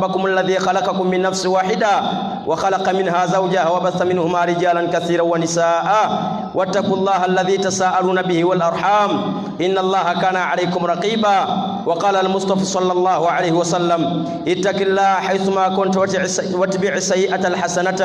ربكم الذي خلقكم من نفس واحدة وخلق منها زوجها وبث منهما رجالا كثيرا ونساء واتقوا الله الذي تساءلون به والأرحام إن الله كان عليكم رقيبا. وقال المصطفى صلى الله عليه وسلم اتق الله حيثما كنت واتبع السيئة الحسنة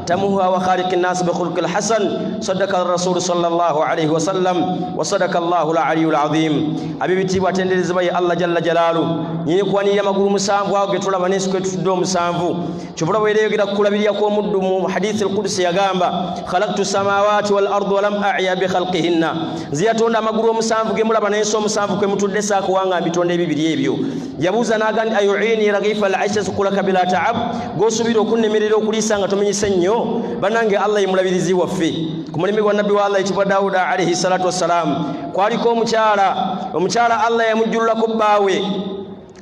تموها وخالق الناس بخلق الحسن. صدق الرسول صلى الله عليه وسلم وصدق الله العلي العظيم. أبيبتي واتندرز باي الله جل جلاله nyinyi kwani ya maguru musanvu awo getula banesu kwetudo musanvu chubula weleyogira kulabiriya ko muddu mu hadith al-qudsi yagamba khalaqtu samawati wal ardi wa lam a'ya bi khalqihinna ziyatonda maguru musanvu gemula banesu musanvu kwe mutudde saako wanga bitonde bibiri ebyo yabuza nagandi ayuini ragifa al-aisha kulaka bila ta'ab gosubira okunnemerera okulisanga tomenyise nnyo banange Allah yimulabirizi waffe ku mulimi gwa nabbi wa Allah ekibwa Dauda alayhi salatu wassalam kwaliko omukyala Allah yamujjulula ko baawe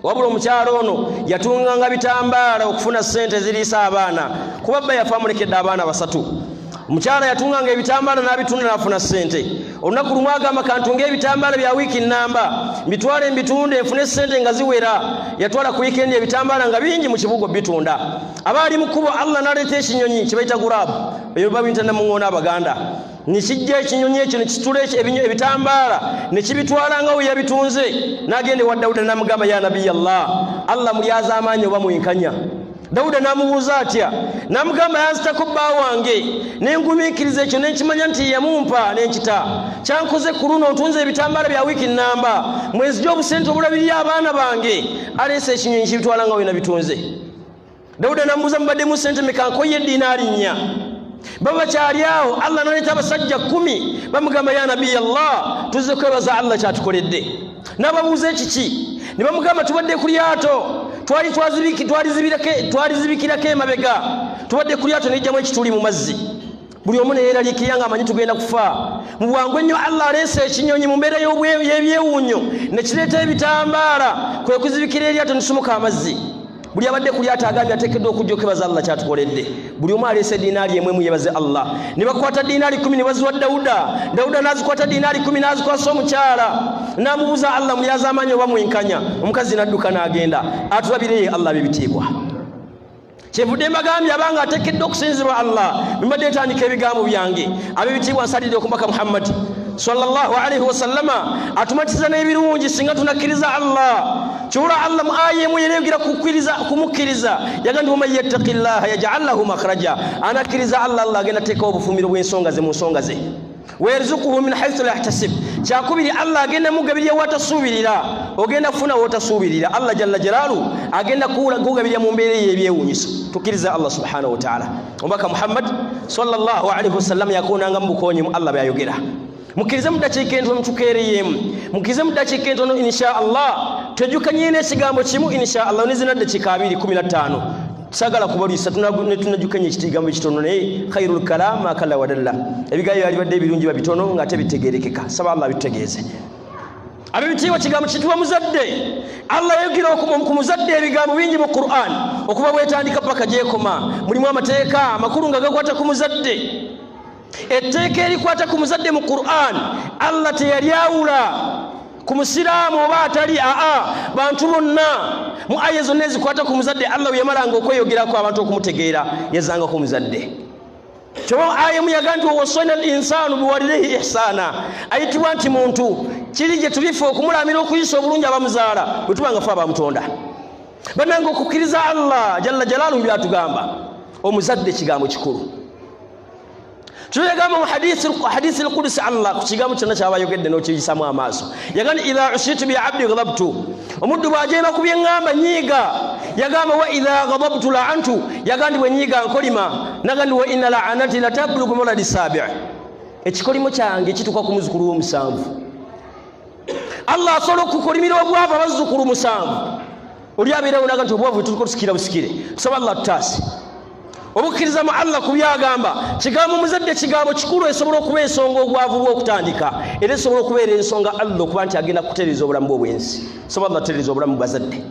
wabula omukyalo ono yatunganga bitambala okufuna sente zirisa abaana kuba bba yafamulekedde abaana basatu. Omukyala yatunganga ebitambala n'abitunda n'afuna sente. Olunaku lumu agamba kantunga ebitambala bya wiiki nnamba mbitwale mbitunde nfune sente nga ziwera. Yatwala ku weekend ebitambala nga bingi mu kibugo bitunda. Abaali mu kkubo Allah n'aleeta ekinyonyi kye bayita guraabu eyo babiyita namuŋŋoona Abaganda. Nikijja ekinyonyi ekyo nekitula ebitambala nekibitwala nga we yabitunze n'agende wa Dawuda n'amugamba ya nabiy Allah mulyaza amaanyi oba mwenkanya. Dawuda n'amubuuza atya n'amugamba yanzitako bba wange nengumiikiriza ekyo nenkimanya nti yamumpa nenkita kyankoze ku luno ntunze ebitambala bya wiiki nnamba mwezi gy'obusente obulabirira abaana bange aleese ekinyonyi kibitwala nga we nabitunze. Dawuda n'amubuuza mubaddemu sente meka nkoye dinaari 4 baba kyali awo Allah n'aleeta abasajja 10 bamugamba ya nabiy Allah tuzze kwebaza Allah kyatukoledde. N'ababuuza ekiki ne bamugamba tubadde ku lyato twalizibikirako emabega tubadde ku lyato nejjamu ekituli mu mazzi buli omu neyeeraliikirira nga amanyi tugenda kufa. Mu bwangu ennyo Allah aleese ekinyonyi mu mbeera y'ebyewuunyo nekireeta ebitambaala kwe kuzibikira eryato nesumuka amazzi. Buli abadde ku lyato agambye ateekeddwa okujja okwebaza Allah kyatukoledde. Buli omu aleese dinaali emu yebaze Allah. Ne bakwata dinaali 10 ne baziwa Dawuda n'azikwata dinaali 10 n'azikwasa omukyala n'amubuuza Allah mulyaza amaanyi oba mwenkanya. Omukazi n'adduka n'agenda atulabire Allah bibitiibwa. Kyevudde mbagambye abanga ateekeddwa okusinzirwa Allah mbadde ntandika ebigambo byange ab'ebitiibwa nsalidde okumbaka Muhammad sallallahu alayhi wasallama atumatiza n'ebirungi singa tunakkiriza Allah. Kyula Allah mu aya emu yeregira kumukkiriza yagandi wa man yattaqillaha yaj'al lahu makhraja anakkiriza Allah agenda teeka obufumiro bw'ensonga ze mu nsonga ze weerzuquhu min haythu la yahtasib kyakubiri Allah agenda mugabirya watasuubirira ogenda kufuna watasuubirira Allah jalla jalalu agenda kugabirya mu mbeera y'ebyewuunyiso. Tukkiriza Allah subhanahu wa ta'ala. Omubaka Muhammad sallallahu alayhi wasallam yakonanga mu bukonyi mu Allah byayogera mukkirize mu dakiika entono mutukeereyemu mukkirize mu dakiika entono insha Allah tujukanye n'ekigambo kimu insha Allah nizina dakiika 2:15 sagala kubalisa tunajukanye ekigambo ekitono naye khairul kalam ma kala wadalla ebigayo yali badde ebirungi babitono nga tebitegerekeka saba Allah bitutegeeze. Abibitiibwa kigambo kituwa muzadde Allah yayogira ku muzadde ebigambo bingi mu Qur'an okuba bwetandika paka gyekoma mulimu amateeka amakulu nga gakwata ku muzadde. Etteeka erikwata ku muzadde mu Qur'an Allah teyalyawula ku musiraamu oba atali bantu bonna mu aya zonna ezikwata ku muzadde Allah yamalanga okweyogerako abantu okumutegeera yazanga ku muzadde. Kyoba aya mu yagandi wawassayna al-insaanu biwalidayhi ihsaana ayitibwa nti muntu kiri gye tulifa okumulamira okuyisa obulungi abamuzaala bwe tuba nga fe abamutonda. Bannange okukkiriza Allah jalla jalaaluhu byatugamba omuzadde kigambo kikulu. Tuyagamba mu hadisi al-qudsi Allah ku kigambo kyonna kyabayogedde n'okiyisamu amaaso yagamba idha ushitu bi abdi ghadabtu omuddu bw'ajeema ku bye ŋŋamba nyiiga yagamba wa idha ghadabtu la'antu yagandi bwe nyiiga nkolima nagandi wa inna la'anati la tablugu muladi sabi' ekikolimo kyange kituuka ku muzzukulu w'omusanvu. Allah asobola okukolimira obwavu abazzukulu 7 oli abeerawo naga nti obwavu tutuko tusikira busikire tusaba Allah tutaasi. Obukkiriza mu Allah ku byagamba kigambo muzadde kigambo kikulu esobola okuba ensonga obwavu bw'okutandika era esobola okubeera ensonga Allah okuba nti agenda kutereeza obulamu bw'obwensi. Soba Allah kutereeza obulamu bw'abazadde.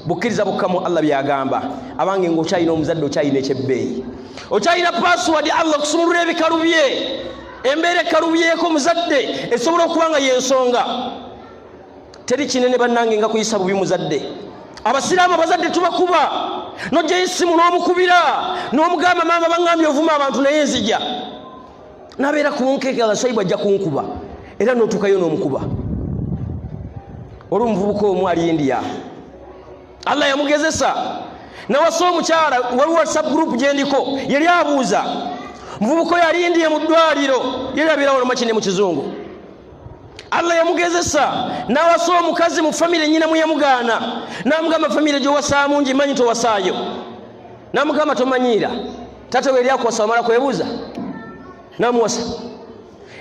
Bukkiriza bukkamu Allah byagamba abange ng'okyalina omuzadde okyalina ekyebbeeyi okyalina password Allah okusumulula ebikalu bye embeera ekalubyeko muzadde esobola okuba nga yensonga. Teri kinene bannange nga kuyisa bubi muzadde abasiraamu abazadde tubakuba nojja isimu n'omukubira n'omugamba maama baŋŋambye ovuma abantu naye nzija nabeera kunkeeka agaswaibu ajja kunkuba era n'otuukayo n'omukuba oli omuvubuka omu ali India Allah yamugezesa nawasa omukyala waliwo WhatsApp group gyendiko yali abuuza muvubuka oyo ali India mu ddwaliro yali abeerawo nomaki ne mu kizungu Allah yamugezesa nawasa omukazi mu famire nyina mu yamugaana namugamba famire gy'owasaamu ngi manyi towasaayo namugamba tomanyiira tata we yali akuwasa wamala kwebuuza namuwasa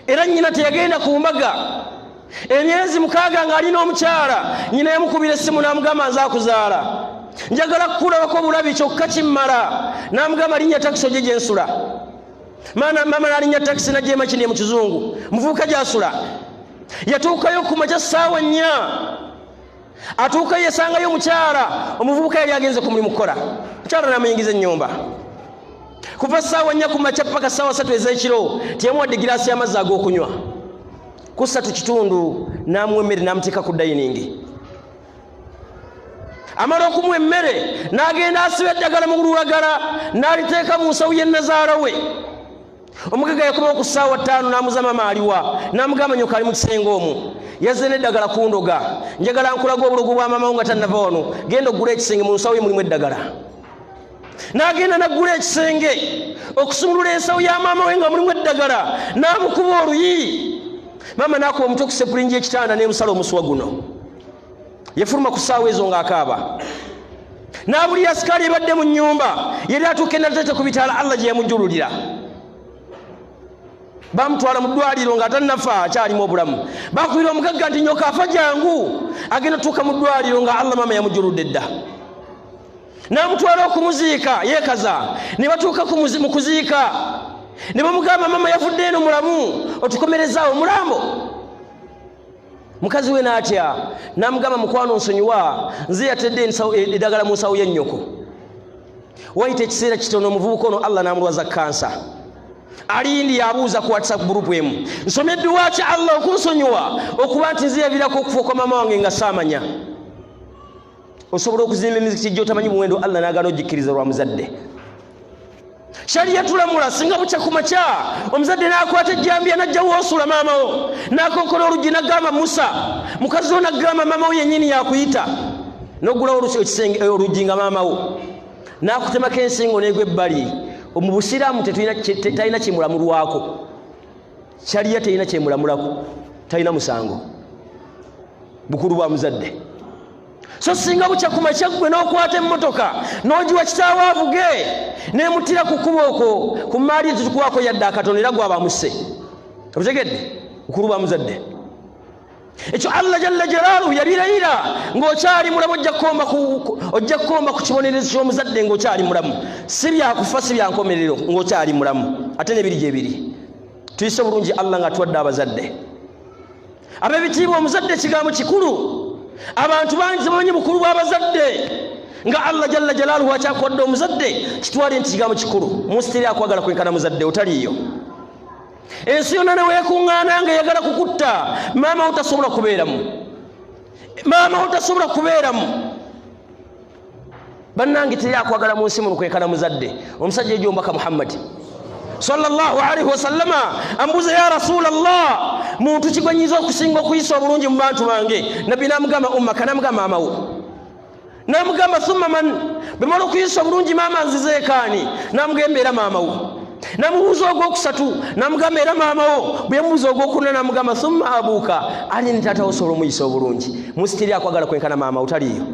era nyina teyagenda ku mbaga emyezi 6 ng'alina omukyala nyina yamukubira essimu namugamba nze akuzaala njagala kukulabako bulabi kyokka kimmala namugamba linnya takisi ogye gyensula mama nalinnya takisi najjema kindi mu kizungu muvubuka gyasula yatuukayo ku makya ssaawa 4 atuukayo yasangayo omukyala omuvubuka yali agenze ku mulimu kukola mukyala namuyingiza ennyumba kuva ssaawa 4 ku makya paka ssaawa 3 ez'ekiro teyamuwadde giraasi y'amazzi ag'okunywa ku 3 kitundu namuwa emmere namuteeka ku dayiningi amala okumuwa emmere n'agenda asiba eddagala mu lulagala n'aliteeka mu nsawu y'ennazaala we omugaga yakomawo ku ssaawa 5 n'amuza maama aliwa n'amugamba nyoka ali mu kisenge omwo yazze n'eddagala kundoga njagala nkulaga obulogo bwa maama wo nga tannava wano genda oggula ekisenge mu nsawo ye mulimu eddagala n'agenda n'aggula ekisenge okusumulula ensawo ya maama we nga mulimu eddagala n'amukuba oluyi maama n'akuba omutwe ku sepulingi y'ekitanda n'emusala omusuwa guno yafuluma ku ssaawa ezo ng'akaaba n'abuli asikaali ebadde mu nnyumba yali atuuka ennateete ku bitaala Allah gye yamujjululira bamutwala mu ddwaliro ng'atannafa akyalimu obulamu bakubira omugagga nti nyoka afa jangu agenda tuuka mu ddwaliro nga Allah maama yamujjuludde dda n'amutwala okumuziika yeekaza ne batuuka mu kuziika ne bamugamba maama yavudde eno mulamu otukomerezaawo mulambo mukazi we n'atya n'amugamba mukwano nsonyiwa nze yatedde eddagala mu nsawo y'ennyoko wayita ekiseera kitono omuvubuka ono Allah n'amulwaza kansa ali India abuuza ku WhatsApp group emu nsomedde waaki Allah okunsonyiwa okuba nti nze yaviirako okufa kwa maama wange nga saamanya osobola okuzimba emizikiti gy'otamanyi muwendo Allah n'agaana ogikkiriza lwa muzadde sharia tulamula singa bucya ku makya omuzadde n'akwata ejjambiya n'ajja woosula maama wo n'akonkola oluggi n'agamba Musa mukazi wo n'agamba maama wo yennyini yakuyita n'oggulawo oluggi nga maama wo n'akutemako ensingo n'egwa ebbali mu busiraamu talina kyemulamulwako sharia talina kyemulamulako talina musango bukulu bwa muzadde so singa bucya ku makya gwe n'okwata emmotoka n'ogiwa kitaawo avuge n'emutira ku kkubo okwo ku maali tetukuwaako yadde akatono era gwaba musse obutegedde bukulu bwa muzadde ekyo Allah jalla jalaaluhu yabirayira ng'okyali mulamu ojja kukomba ku kibonerezo ky'omuzadde ng'okyali mulamu si byakufa si byankomerero ng'okyali mulamu ate n'ebiri gye biri tuyise bulungi Allah nga tuwadde abazadde ab'ebitiibwa omuzadde kigambo kikulu abantu bangi bamanyi bukulu bw'abazadde nga Allah jalla jalaaluhu akyakuwadde omuzadde kitwale nti kigambo kikulu musitiri akwagala kwenkana muzadde otaliyo ensi yonna ne weekuŋŋaana nga eyagala kukutta maama otasobola kubeeramu bannange teri akwagala mu nsi muno kwenkana muzadde omusajja ejo mbaka Muhammad sallallahu alaihi wasallama ambuza ya Rasulallah muntu kigwanyiza okusinga okuyisa obulungi mu bantu bange nabbi namugamba ummaka namugamba maama wo namugamba thumma man bemala okuyisa obulungi maama nzizeekaani namugamba era maama wo namubuuza ogwokusatu namugamba era maama wo bwe yamubuuza ogwokuna namugamba thumma abuuka ali ni taata wo osobola omuyisa obulungi musitiri akwagala kwenkana maama wo taliyo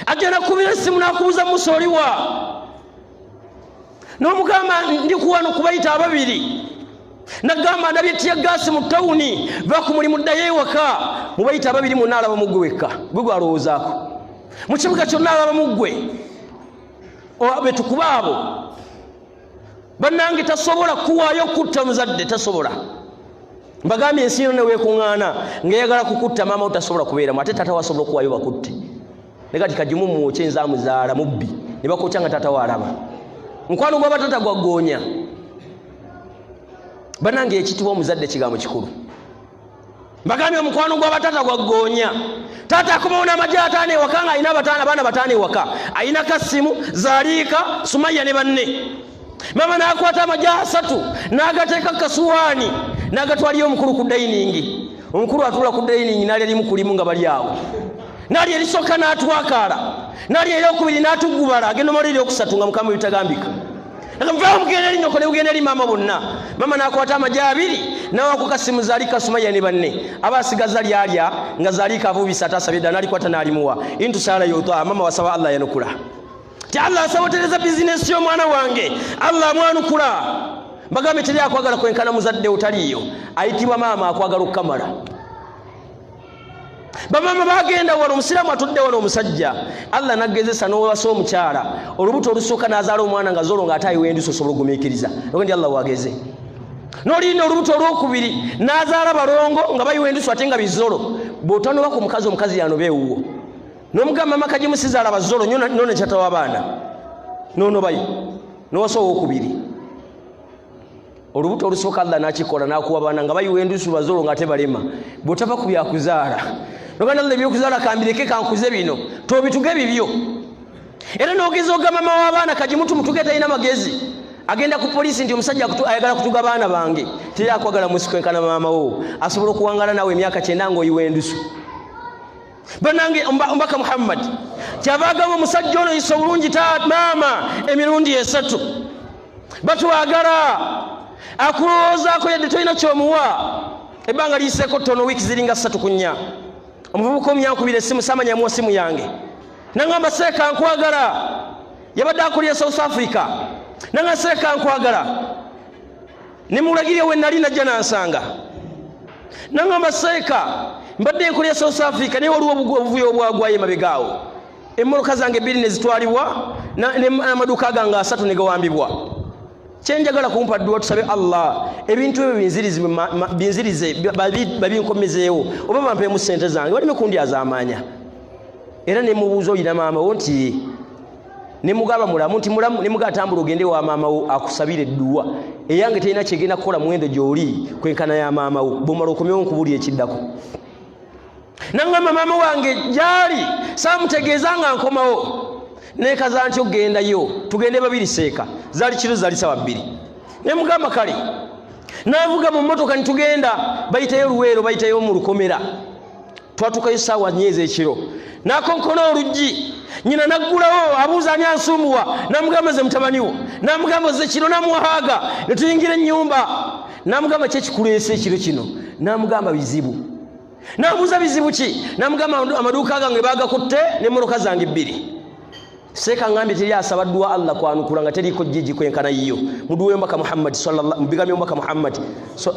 ajja nakubira essimu nakubuuza Musa oliwa n'omugamba ndi kuwano kubayita ababiri nagamba ndabye tiyaggaasi mu tawuni bakumulimu ddayo ewaka mubayita ababiri mu naalaba muggwe wekka gwe gwalowoozaako mu kibuga kyonna alaba muggwe betukuba abo bannange tasobola kuwaayo kutta muzadde tasobola mbagambye ensi yonna neweekuŋŋaana ng'eyagala kukutta maama tasobola kubeeramu ate taata wasobola okuwaayo bakutte ne kati kagimu muwokye nzaamuzaala mubbi ne bakokya nga taata waalaba mukwano gwa batata gwaggoonya bannange ekitibwa omuzadde kigambo kikulu Bagambye omukwano gwa batata gwaggoonya. Taata akomawo n'amagye ataano ewaka nga alina abaana bataano ewaka. Alina Kasimu, Zaliika, Sumaya ne banne. Mama n'akwata amagye 3 n'agateeka kasuwaani n'agatwalira omukulu ku dayiningi. Omukulu atula ku dayiningi n'ali erimu kulimu nga bali awo. N'ali erisooka n'atwakaala. N'ali eryokubiri n'atugubala agenda omala eryokusatu nga Mukama bitagambika. Ngamva omugenda eri nyoko ne ugenda eri mama bonna. Mama n'akwata amagye 2 n'awaku Kasimu, Zaliika, Sumaya ne banne. Abaasigaza lyalya nga Zaliika avuubisa atasabye ddala n'alikwata n'alimuwa. Intu saala yota mama wasaba Allah yanukula. Ti Allah asabotereza bizinesi y'omwana wange. Allah amwanukula. Bagambe teri akwagala kwenkana muzadde otaliyo. Ayitibwa maama akwagala okukamala. Bamama bagenda wano omusiraamu atudde wano omusajja. Allah naggezesa n'owasa omukyala. Olubuto olusooka n'azaala omwana nga zolo ng'ate ayiwa enduso osobola ogumiikiriza. Ndi Allah wageze. N'olina olubuto olwokubiri n'azaala balongo nga bayiwa enduso ate nga bizolo. Bw'otanoba ku mukazi omukazi yanoba ewuwo. N'omugamba mama kagimusizaala bazolo none kyatawa abaana. N'onobayo. N'owasa owokubiri. Olubuto olusooka Allah n'akikola n'akuwa abaana nga bayiwa enduso bazolo ng'ate balema. Bw'otava ku byakuzaala. Noganda Allah ebyokuzaala kambireke kankuze bino. Tobituge bibyo. Era n'ogeza ogamba mama w'abaana kagimutu mutuge talina magezi. Agenda ku poliisi nti omusajja ayagala kutuga abaana bange. Teri akwagala musikwenkana maama wo. Asobola okuwangala nawe emyaka 9 ng'oyiwa enduso. Banange ombaka Muhammad kyavagamo omusajja ono yisa obulungi maama emirundi 3 batwagala akulowoozaako yadde tolina kyomuwa ebbanga liyiseeko ttono wiiki ziringa 3 ku 4 omuvubuka omyankubira essimu saamanyamuwa simu yange nangamba seeka nkwagala yabadde akulira South Africa nanga seeka nkwagala nemulagirya we nali najja nansanga nangamba seeka mbadde nkolera South Africa naye waliwo obuvuyo obwagwayo emabegaawo emmoloka zange 2 ne zitwalibwa n'amaduuka gange 3 ne gawambibwa kyenjagala kumpa dduwa tusabe Allah ebintu ebyo binzirize babinkomezeewo oba bampeemu ssente zange baleme kundyaza amaanya era ne mubuuza oyina maama wo nti ne mugamba mulamu nti mulamu ne mugatambula ogende wa maama wo akusabire edduwa eyange terina kyegenda kukola muwendo gy'oli kwenkana ya maama wo bw'omala okomyewo nkubulya ekiddako nangamba maama wange gyali saamutegeeza nga nkomawo nekaza nti ogendayo tugende 2 seeka zaali kiro zaali sawa 2 ne mugamba kale navuga mu mmotoka nitugenda bayitayo Luweero bayitayo mu Lukomera twatukayo saawa 4 ekiro nakonkono oluggi nyina naggulawo abuuza ani ansumuwa namugamba ze mutabaniwo namugamba ze kino namuwaaga ne tuyingira ennyumba namugamba kyekikuleese ekiro kino namugamba bizibu namubuuza bizibu ki namugamba amaduuka gange baagakutte n'emmoloka zange 2 seeka ngambye teri asaba dduwa Allah kwanukula nga teriiko jjiji kwenkana yiyo muduwe mbaka Muhammad sallallahu mubigamye mbaka Muhammad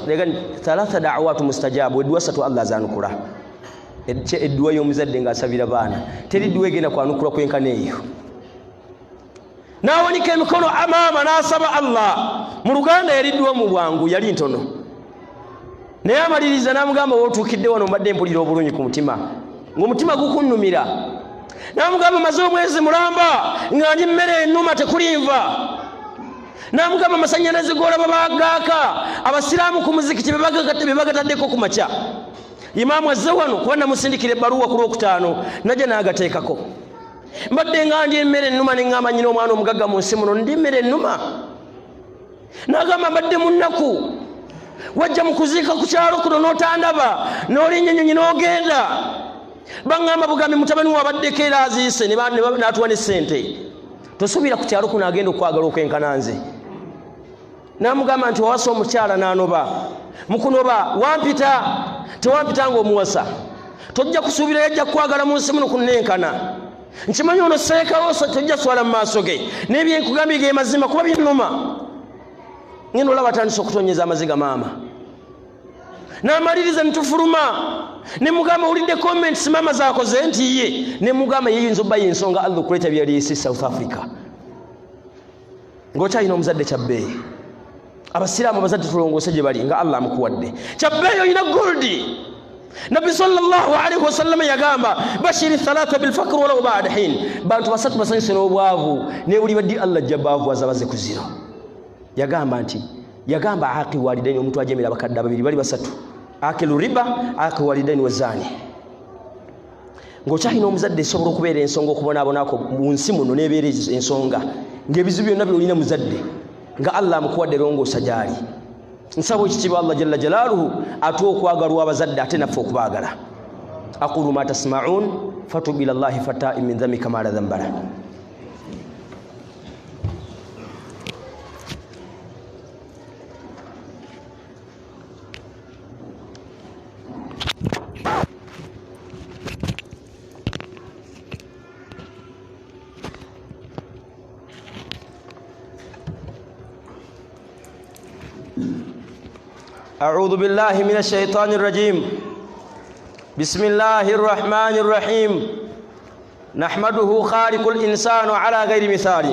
legani 3 da'awatu mustajabu edduwa 3 Allah azanukula edduwa y'omuzadde ng'asabira baana teri dduwa egenda kwanukula kwenkana eyo n'awanika emikono amaama n'asaba Allah mu Luganda yali dduwa mu bwangu yali ntono naye amaliriza n'amugamba wootuukidde wano mbadde mpulira obulungi ku mutima ng'omutima gukunnumira namugamba maze omwezi mulamba nga nji mmere ennuma tekulinva namugamba masannyalaze golaba bagaaka abasiraamu ku muzikiti bebagataddeko ku makya imaamu azze wano kuba namusindikira ebbaluwa ku Lwokutaano najja n'agateekako mbadde nga ndi emmere ennuma ne ŋŋamba nnyina omwana omugagga mu nsi muno ndi mmere ennuma n'agamba mbadde mu nnaku wajja mu kuziika ku kyalo kuno n'otandaba n'olinnya ennyonyi n'ogenda bangamba bugambi mutabani wabaddeko era aziise n'atuwa ne ssente tosuubira ku kyalo kuno agenda okwagala okwenkana nze n'amugamba nti wawasa omukyala n'anoba mukunoba wampita tewampita ng'omuwasa tojja kusuubira yajja kwagala mu nsi muno kunnenkana nkimanyi ono seekawo tojja swala mu maaso ge n'ebyenkugambye ge mazima kuba binnuma ngeno olaba atandisa okutonyeza amaziga maama n'amaliriza nitufuluma ne mugamba olidde comments mama zaakoze nti ye ne mugamba yeyinza obba y'ensonga Allah okuleeta byaliyise South Africa ng'okyalina omuzadde kyabbeeyi abasiraamu abazadde tulongoose gye bali nga Allah amukuwadde kyabbeeyi olina goldi Nabi sallallahu alaihi wasallam yagamba bashiri 3 bil fakr wala ba'da hin bantu basatu basanyuse n'obwavu ne buli baddi Allah jabaavu azabaze ku zero yagamba nti yagamba aqi walidaini omuntu ajemera abakadde babiri bali basatu akilu riba akiwalidaini wazani ngokyalina omuzadde esobola okubeera ensonga okubonaabonako mu nsi muno n'ebeera ensonga ng'ebizibu byonna byolina muzadde nga Allah amukuwadde longoosa gyali. nsaba ekitiibwa Allah jalla jalaaluhu atuwa okwagalwa abazadde ate naffe okubaagala. aqulu ma tasma'un fatub ila Allahi fata'in min dhanbika ma la dhanba lahu. أعوذ بالله من الشيطان الرجيم. بسم الله الرحمن الرحيم. نحمده خالق الإنسان على غير مثال.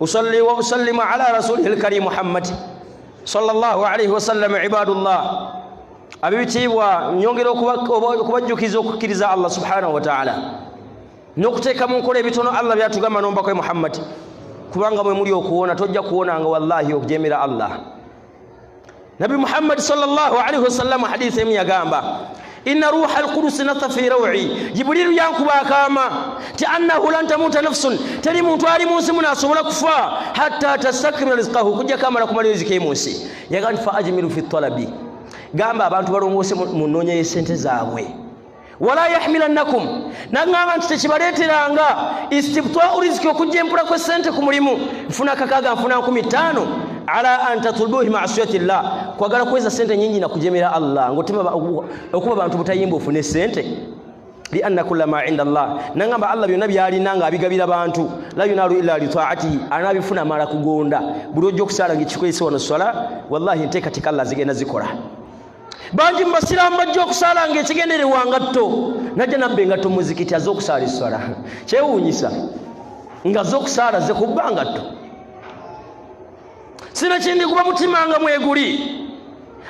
أصلي وأسلم على رسوله الكريم محمد صلى الله عليه وسلم. عباد الله abibitiibwa nyongera okubajjukiza okukkiriza Allah subhanahu wa ta'ala n'okuteeka mu nkola ebitono Allah byatugamba n'ombako Muhammad kubanga mwe muli okuwona tojja kuwonanga wallahi okujemera Allah. Nabi Muhammad sallallahu alaihi wasallam hadithi emu yagamba inna ruha al-qudus natha fi raw'i. Jibrilu yankuba akama ti annahu lan tamuta nafsun, teri muntu ali munsi muno asobola kufa hatta tastakmila rizqahu, kujja kamala kumala riziki munsi. Yagamba fa ajmilu fi talabi, gamba abantu balongose mu nnoonya y'essente zaabwe. Wala yahmilannakum, nangamba nti tekibaleeteranga istibta'u riziki, okujja empula kw'essente ku mulimu. Nfuna kakaaga nfuna 15,000 ala an tatlubuhi ma'asiyati llah, kwagala kweza sente nyingi na kujemera Allah ngotema okuba bantu butayimba ofune sente. Li anna kulla ma inda Allah, nangamba Allah byonna byalina nga abigabira bantu la yunalu illa li ta'atihi, anabifuna mala kugonda. Buli ojja okusala ng'ekikwese wano swala wallahi nteekateeka Allah zigenda zikola. Banji mu basiraamu bajja okusala ng'ekigendererwa ngatto, najja nabbe ngatto muzikiti az'okusala esswala. Kyewuunyisa nga z'okusala ze kubba ngatto. Sina kindi kuba mutima nga mweguli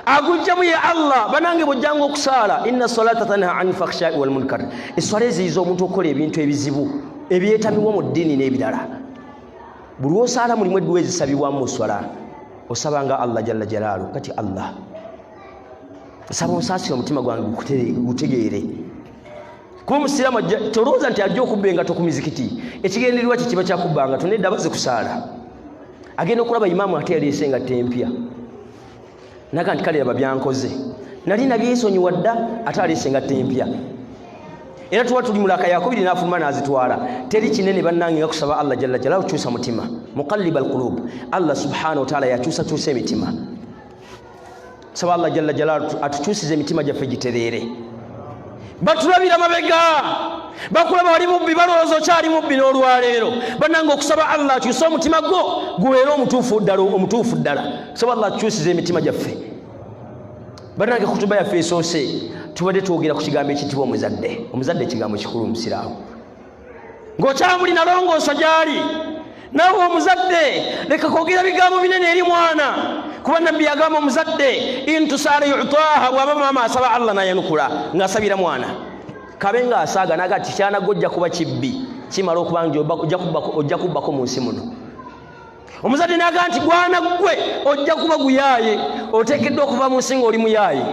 agujjamu ye Allah banange bojjanga okusala. Inna salata tanha anil fakhsha'i wal munkar. Eswala eziyiza omuntu okukola ebintu ebizibu ebyetamiwa mu ddiini n'ebirala. Buli osala mulimu edduwa ezisabibwamu mu swala osabanga Allah jalla jalaalu. Kati Allah saba osaasira omutima gwange gutegeere kuba omusiraamu tolowooza nti ajja okubba engato ku mizikiti ekigendererwa kye kiba kyakubbanga tonedda abaze kusaala. Agenda okulaba imaamu ate yaleese engatto empya naga nti kale laba byankoze, nali nabyesonyiwa dda ate aleese engatto empya. Era tuba tuli mulaka yakubiri n'afuluma n'azitwala. Teri kinene bannange nga kusaba Allah jalla jalaalu kukyusa mutima. Muqallib al-qulub, Allah subhanahu wa ta'ala yakyusa emitima. Saba Allah jalla jalaalu atukyusize emitima gyaffe gitereere. Batulabira mabega bakulaba wali mubbi balowooza okyali mubbi n'olwaleero. Bannange okusaba Allah akyuse omutima gwo gubeere omutuufu ddala. Saba Allah akyusize emitima gyaffe. Bannange kutuba yaffe esoose tubadde twogera ku kigambo ekiyitibwa omuzadde. Omuzadde ekigambo kikulu omusiraamu. Ng'okyamuli nalongoosa gy'ali naawe omuzadde leka kwogera bigambo binene eri mwana, kuba nabbi yagamba omuzadde intusaala yu'taaha, bw'aba maama asaba Allah nayanukula ng'asabira mwana. Kabe ng'asaaga naga ati kyana gojja kuba kibbi kimala okuba nti ojja kubbako mu nsi muno. Omuzadde naga nti gwana gwe ojja kuba guyaaye, oteekeddwa okuva mu nsi ng'oli muyaaye.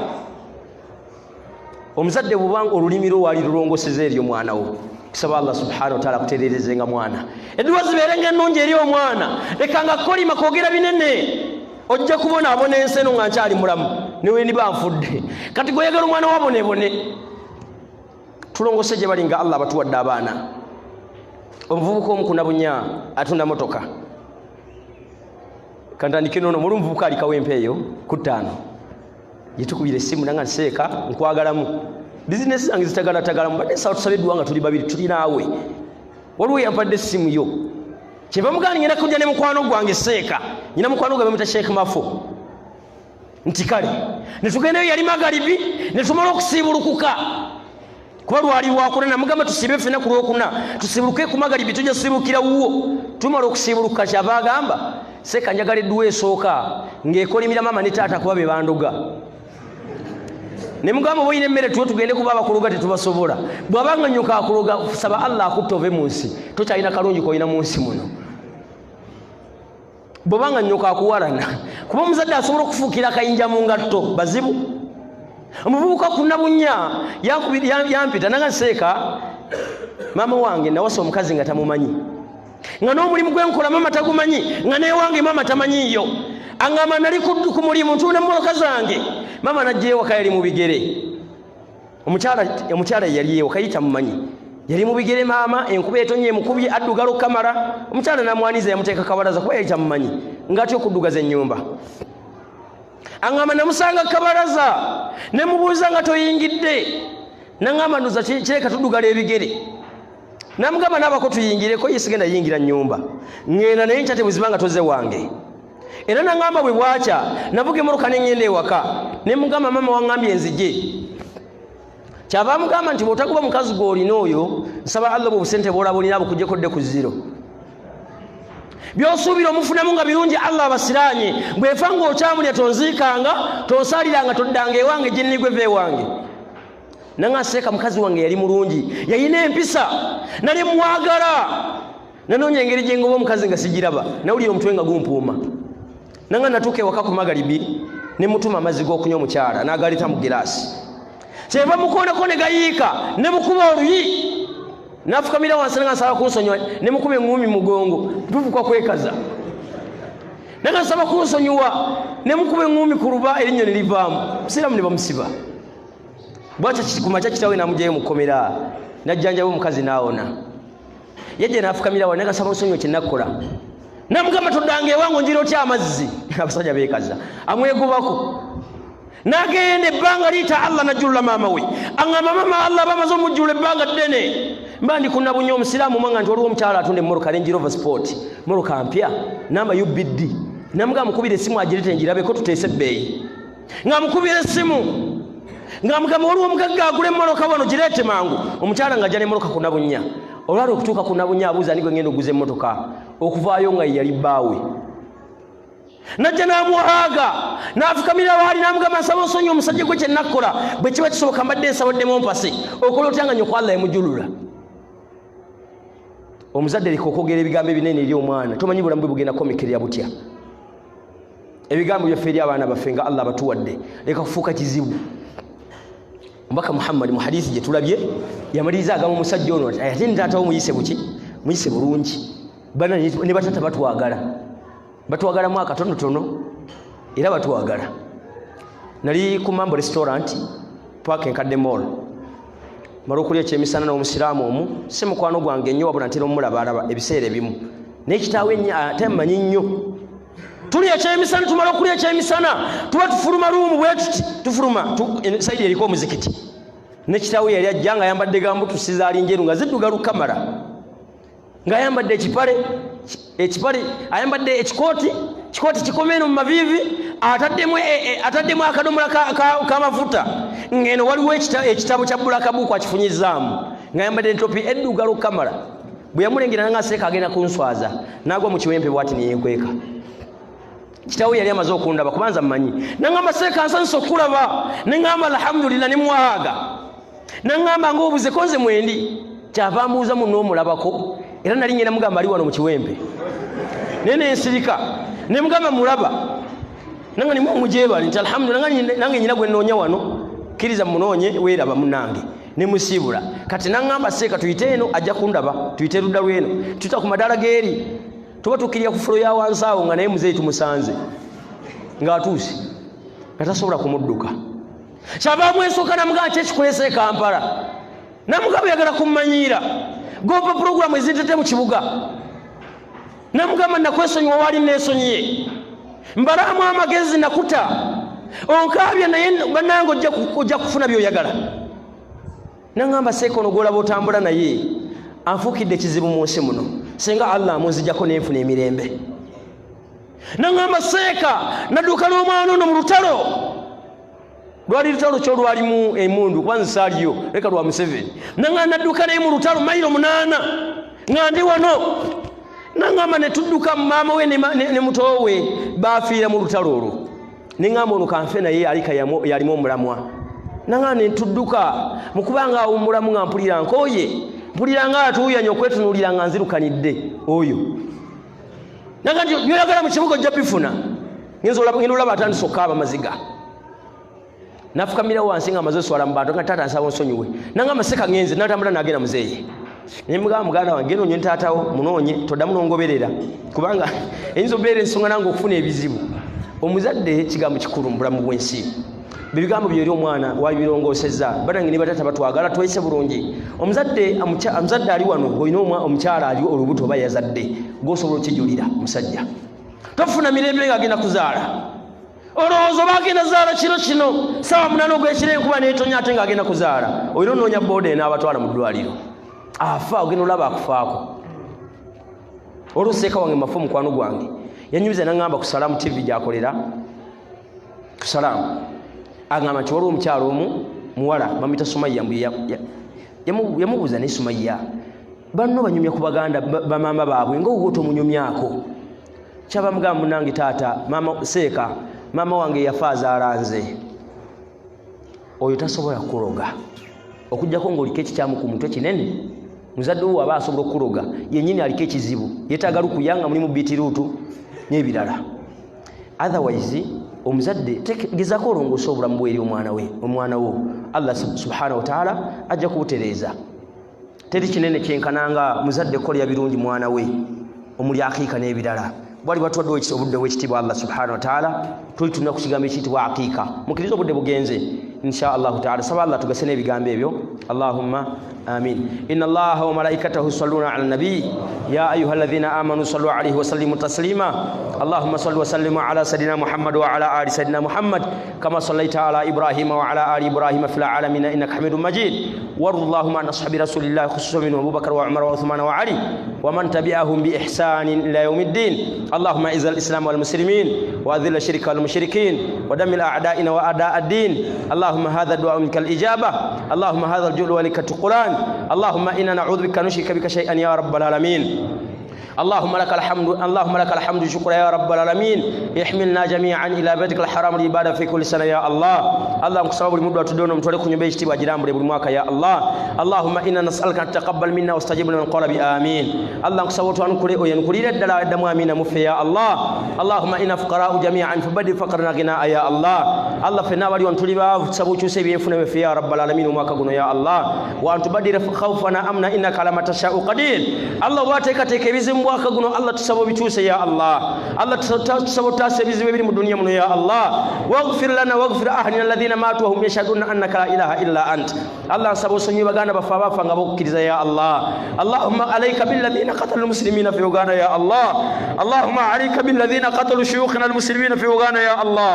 Omuzadde bw'obanga olulimi lwo waali lulongoseza eri omwana wo, kusaba Allah subhanahu wa ta'ala kutereerezenga mwana. Edduwa zibeerenga ennungi eri omwana, lekanga kolima kwogera binene. Ojja kubonaabona ensi eno nga nkyali mulamu newe niba nfudde. Kati goyagala omwana waboneebone. Tulongose gye bali nga Allah batuwadde abaana. Omuvubuka omu kunabunya atunda motoka. Kantandike nono muli omuvubuka alikawo empeeyo ku 5. Yetukubira essimu nanga nseeka nkwagalamu. Bizinesi zange zitagalatagala mbadde tusabye nga tuli babiri tuli naawe. Waliwo yampadde essimu yo. Kyeva mugani ngenda kujja ne mukwano gwange seeka. Nyina mukwano gwe bamuyita Sheikh Mafo. Nti kale ne tugendeyo yali magalibi ne tumala okusiibulukuka. Kuba lwali lwakuna namugamba tusiibe ffenna ku lwokuna tusiibuluke ku magalibi tujja tusiibulukira wuwo. Tumala okusiibuluka kyava agamba seeka njagala edduwa esooka ng'ekolimira mama ne taata kuba be bandoga. Ne mugamba boyine emmere tuwe tugende kuba abakuluga tetubasobola. Bw'abanga nnyoka akuloga saba Allah akutta ove mu nsi tokyalina kalungi koyina mu nsi muno. Bw'obanga nnyoka akuwalana kuba omuzadde asobola okufuukira akayinja mu ngatto bazibu. omuvubuka kunnabunya yampita nanga nseeka mama wange nawasa omukazi nga tamumanyi nga n'omulimu gwenkola mama tagumanyi nga newange mama tamanyiyo angamba nali ku mulimu ntunda mmoloka zange mama najja ewaka yali mu bigere omukyala yali ewaka yitamumanyi yali mu bigere maama enkuba etonye emukubye addugalo kamara omukyala namwaniza yamuteeka kabalaza kuba yali tamumanyi ngaatya okuddugaza ennyumba angamba namusanga kabalaza nemubuuza nga toyingidde nangamba ndoza kireka tuddugala ebigere namugamba nabako tuyingireko yesigenda yingira nnyumba ngenda naye nkyate bwezibanga toze wange era nangamba bwe bwakya navuga emmotoka neŋŋenda ewaka nemugamba mama waŋŋambye enzije kyava amugamba nti bw'otakuba mukazi gw'olina oyo nsaba Allah bw'obusente bw'olaba olina bukugyeko dde ku ziro by'osuubira omufunamu nga birungi Allah abasiraanye bwefa ng'okyamulya tonziikanga tonsaaliranga toddanga ewange gye nnigweva ewange nanga nseeka mukazi wange yali mulungi yayina empisa nali mwagala nanoonya engeri gye ngoba omukazi nga sigiraba nawulira omutwe nga gumpuuma nanga natuuka ewaka ku magalibi ne mutuma amazzi g'okunywa omukyala n'agaleeta mu giraasi kyeva mukoonako ne gayiika ne mukuba oluyi nafukamira wansi nanga nsaba kunsonyiwa ne mukuba eŋŋumi mugongo tuvukwa kwekaza nanga nsaba kunsonyiwa ne mukuba eŋŋumi ku luba erinnyo ne livaamu musiramu ne bamusiba bwakyo kumakya kitawe namugyayo mukomera najjanjaba omukazi naawona yajja nafukamira wali nagasaba nsonyiwa kye nakkola namugamba toddanga ewange onjira otya amazzi abasajja beekaza amwegobako nagenda ebbanga liita Allah najjulula maama we aŋŋamba mama Allah bamaze omujjula ebbanga ddene mba ndi kunnabunya omusiraamu mwanga nti waliwo omukyala atunda emmoroka Range Rover Sport moroka mpya namba UBD namugamba mukubira essimu agirete njirabeko tuteese ebbeeyi nga mukubira essimu nga mugamba waliwo omugagga agula emmoroka wano gireete mangu omukyala nga ajja n'emmoroka kunnabunya olwali okutuuka kunnabunya abuuza nigwe ngenda oguza emmotoka okuvaayo nga yali bbaawe najja n'amuwaaga n'afukamira waali n'amugamba nsaba onsonyi omusajja gwe kye nakkola bwe kiba kisoboka mbadde nsabaddemu mpasi okola otya nga nnyoko Allah yamujulula omuzadde leka okwogera ebigambo ebinene eri omwana tomanyi bulamu bwe bugenda kukomekkerera butya ebigambo byaffe eri abaana baffe nga Allah batuwadde leka kufuuka kizibu Mbaka Muhammad mu hadisi gye tulabye yamaliriza agamba omusajja ono ate ntaatawo muyise buki muyise bulungi bana ne batata batwagala mwaka tonotono era batwagala nali ku Mambo restaurant park enkadde mall mara okulya ekyemisana n'omusiraamu omu si mukwano gwange nnyo wabula ntera omulabalaba ebiseera ebimu n'ekitaawe ate mmanyi nnyo tuli ekyemisana tumala okulya ekyemisana tuba tufuluma luumu bwe tuti tufuluma saidi eriko omuzikiti n'ekitaawe yali ajja nga ayambadde gambutusi zaali njeru nga zidduga lukamala ng'ayambadde ekipale ayambadde ekikooti kikomeeno mu maviivi ataddemu akadomola k'amafuta ng'eno waliwo ekitabo kya Bulaka Buku akifunyizaamu ng'ayambadde entopi edduga lukamala bwe yamulengera nanga aseeka agenda kunswaza n'agwa mu kiwempe bw'ati ne yenkweka kitawe yali amaze okundaba kubanza mmanyi nangamba seeka nsanso okulaba nengamba alhamdulillah nemuwaaga nangamba ng'obuze konze mwendi kyava mbuuza muno omulabako era nali ngenda mugamba ali wano mu kiwempe nene ensirika ne mugamba mulaba nanga ni mujebali nti alhamdulillah nange nyina gwe nnoonya wano kkiriza munoonye weeraba munange ne musiibula kati nangamba seeka tuyite eno ajja kundaba tuyite ludda lweno tuta ku madaala geeri tuba tukkirira ku fulo ya wansi awo nga naye muzeeyi tumusanze ng'atuuse nga tasobola kumudduka kyavaamu ensooka namugamba ki ekikulese Kampala namugamba yagala kummanyiira gompa puroguramu ezintete mu kibuga namugamba nakwesonyiwa waali neesonyiye mbalaamu amagezi nakuta onkaabya naye bannange ojja kufuna by'oyagala nangamba seeka ono gw'olaba otambula naye anfuukidde ekizibu mu nsi muno senga Allah amunzijjako n'enfuna emirembe nangamba seeka nadduuka n'omwana ono mu lutalo lwali lutalo kyo lwalimu emundu kuba nze saaliyo leka lwa Museveni nangamba nadduuka naye mu lutalo mayiro 8 nga ndi wano nangamba ne tudduka maama we ne muto we baafiira mu lutalo olwo nengamba ono kanfe naye alika yalimu omulamwa nangamba ne tudduka mu kubanga awo omulamu nga mpulira nkooye mpulira nga atuuyanya okwetunuulira nga nzirukanidde oyo nanga nti byoyagala mu kibuga ojja bifuna ngenda olaba atandise okukaaba amaziga nafukamira wansi nga amaze oswala mu bantu nga taata nsaba onsonyiwe nanga amaseka ngenze natambula nagenda muzeeye nemugamba muganda wange genda onye taatawo munoonye toddamu nongoberera kubanga eyinza obeera ensonga nange okufuna ebizibu omuzadde kigambo kikulu mu bulamu bw'ensi bibigambo byeri omwana wabirongoosezza banange ne batata batwagala twese bulungi omuzadde ali wano olina omukyala ali olubuto oba yazadde gwosobola okijulira musajja tofuna mirembe ng'agenda kuzaala olowooza oba agenda zaala kino sawa munana ogwekiro enkuba neetonya ate ng'agenda kuzaala olina onoonya booda n'abatwala mu ddwaliro afa ogenda olaba akufaako oluseeka wange mafu mukwano gwange yanyumiza nangamba ku salaamu tv gyakolera ku salaamu agamba nti waliwo omukyalo omu muwala bamuyita Sumayya yamubuuza naye Sumayya banno banyumya ku baganda bamaama baabwe ngaowo tomunyumyako kyabamugamba munange taata maama seeka maama wange yafa azaala nze oyo tasobola kukuloga okujjako ng'oliko ekikyamu ku mutwe kinene muzadde wo aba asobola okukuloga yennyini aliko ekizibu yeetaaga lukuyanga mulimu bitiruutu n'ebirala otherwise omuzadde gezaako olongoosa obulamu bweri omwana wo Allah subhanahu wa ta'ala ajja kubutereeza teri kinene kyenkananga muzadde kolera birungi mwana we omuli akiika n'ebirala bwali batwadde obudde bw'ekitiibwa Allah subhanahu wa ta'ala tuli tulina ku kigambo ekiyitibwa akiika mukkiriza obudde bugenze insha Allah ta'ala saba Allah tugase n'ebigambo ebyo Allahumma آمين إن الله وملائكته يصلون على النبي يا أيها الذين آمنوا صلوا عليه وسلموا تسليما اللهم صل وسلم على سيدنا محمد وعلى آل سيدنا محمد كما صليت على إبراهيم وعلى آل إبراهيم في العالمين إنك حميد مجيد وارض اللهم عن أصحاب رسول الله خصوصا منهم أبو بكر وعمر وعثمان وعلي ومن تبعهم بإحسان إلى يوم الدين اللهم أعز الإسلام والمسلمين وأذل الشرك والمشركين ودمر أعدائنا وأعداء الدين اللهم هذا الدعاء منك الإجابة اللهم هذا الجود ولك القرآن اللهم إنا نعوذ بك نشرك بك شيئا يا رب العالمين اللهم لك الحمد شكرا يا رب العالمين احملنا جميعا الى بيتك الحرام العباده في كل سنه يا الله اللهم كسبب المدة تدون متولي كنيو بيشتي واجرام بول مواكا يا الله اللهم انا نسالك ان تقبل منا واستجب لنا قول بامين اللهم كسبب تو كوري او ينكوري دلا دم امين مفي يا الله اللهم انا فقراء جميعا فبدل فقرنا غنا يا الله الله فينا ولي انتولي با سبو تشوسي بيفنا في يا رب العالمين مواكا غنو يا الله وان تبدل خوفنا امنا انك على ما تشاء قدير الله واتك تكبيزم waka guno Allah tusabo bituse ya Allah Allah tusabo tasebizi bibiri mu dunya muno ya Allah waghfir lana waghfir ahlina alladhina matu wa hum yashhaduna annaka la ilaha illa ant Allah sabo sonyi baganda bafa nga bokukiriza ya Allah Allahumma alayka bil ladhina qatalu muslimina fi Uganda ya Allah Allahumma alayka bil ladhina qatalu shuyukhana al muslimina fi Uganda ya Allah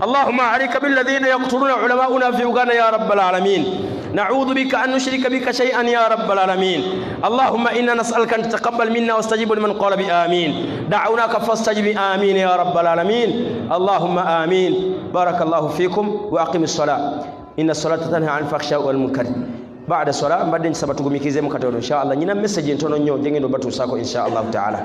Allahumma alayka bil ladhina yaqtuluna ulama'una fi Uganda ya rabbal alamin نعوذ بك أن نشرك بك شيئا يا رب العالمين اللهم إنا نسألك أن تتقبل منا واستجب لمن قال بآمين دعوناك فاستجب آمين يا رب العالمين اللهم آمين بارك الله فيكم وأقم الصلاة إن الصلاة تنهى عن الفحشاء والمنكر بعد الصلاة بعدين سبتكم ميكيزي مكتور إن شاء الله نينا مسجين تونو نيو جيني نو باتو ساكو إن شاء الله تعالى